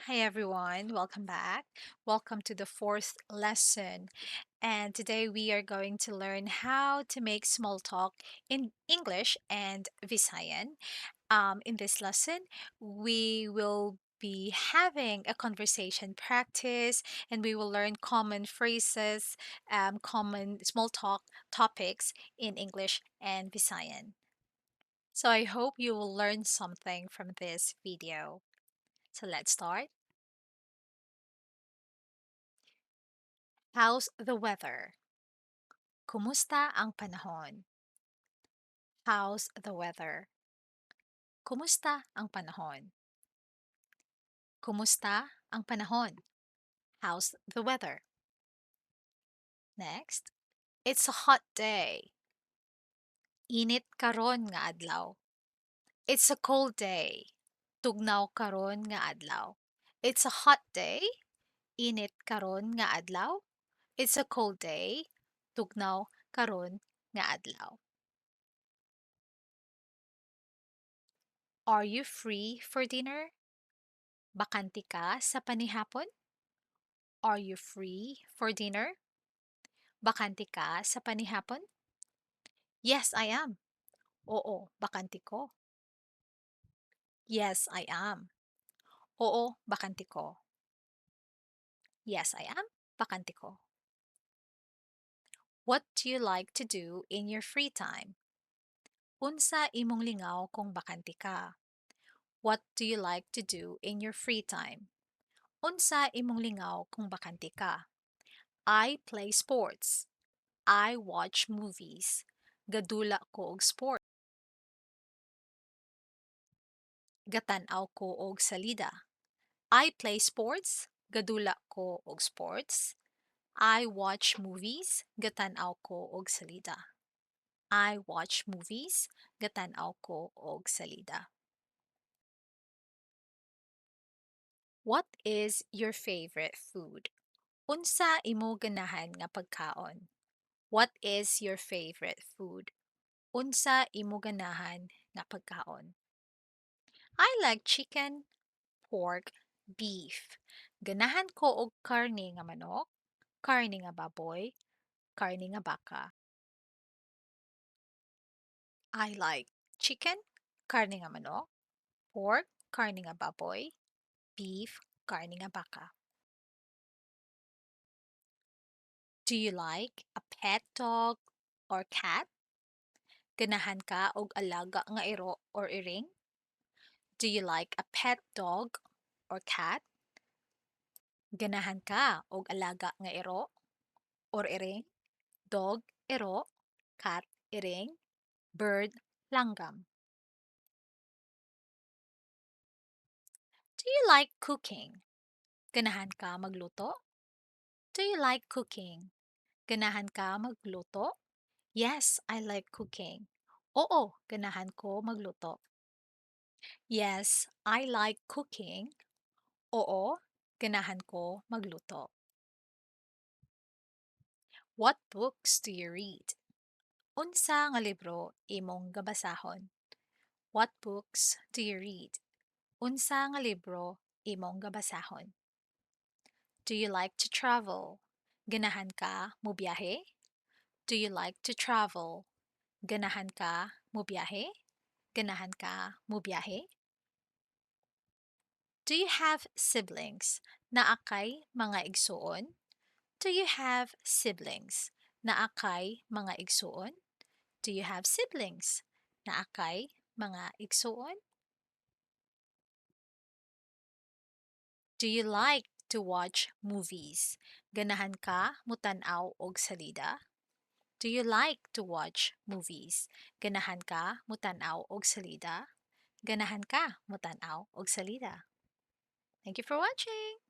Hi everyone, welcome back. Welcome to the fourth lesson. And today we are going to learn how to make small talk in English and Visayan. In this lesson, we will be having a conversation practice and we will learn common phrases, common small talk topics in English and Visayan. So I hope you will learn something from this video. So let's start. How's the weather? Kumusta ang panahon? How's the weather? Kumusta ang panahon? Kumusta ang panahon? How's the weather? Next, it's a hot day. Init karon nga adlaw. It's a cold day. Tugnaw karon nga adlaw. It's a hot day. Init karon nga adlaw. It's a cold day. Tugnaw karon nga adlaw. Are you free for dinner? Bakante ka sa panihapon? Are you free for dinner? Bakante ka sa panihapon? Yes, I am. Oo, bakante ko. Yes, I am. Oo, bakante ko. Yes, I am. Bakante ko. What do you like to do in your free time? Unsa imong lingaw kung bakante ka? What do you like to do in your free time? Unsa imong lingaw kung bakante ka? I play sports. I watch movies. Gadula ko og sport. Gatan-aw ko og salida. I play sports. Gadula ko og sports. I watch movies. Gatan-aw ko og salida. I watch movies. Gatan-aw ko og salida. What is your favorite food? Unsa imo ganahan nga pagkaon? What is your favorite food? Unsa imo ganahan nga pagkaon? I like chicken, pork, beef. Ganahan ko og karne nga manok, karne nga baboy, karne nga baka. I like chicken, karne nga manok, pork, karne nga baboy, beef, karne nga baka. Do you like a pet dog or cat? Ganahan ka og alaga nga iro or iring? Do you like a pet dog or cat? Ganahan ka og alaga nga iro or iring? Dog, iro, cat, iring, bird, langgam. Do you like cooking? Ganahan ka magluto? Do you like cooking? Ganahan ka magluto? Yes, I like cooking. Oo, ganahan ko magluto. Yes, I like cooking. Oo, ganahan ko magluto. What books do you read? Unsa nga libro imong gabasahon? What books do you read? Unsa nga libro imong gabasahon? Do you like to travel? Ganahan ka mo biyahe? Do you like to travel? Ganahan ka mo biyahe? Ganahan ka mo biyahe? Do you have siblings? Naakay mga igsuon? Do you have siblings? Naakay mga igsuon? Do you have siblings? Naakay mga igsuon? Do you like to watch movies? Ganahan ka mutan-aw og salida? Do you like to watch movies? Ganahan ka mutan-aw og salida? Ganahan ka mutan-aw og salida? Thank you for watching!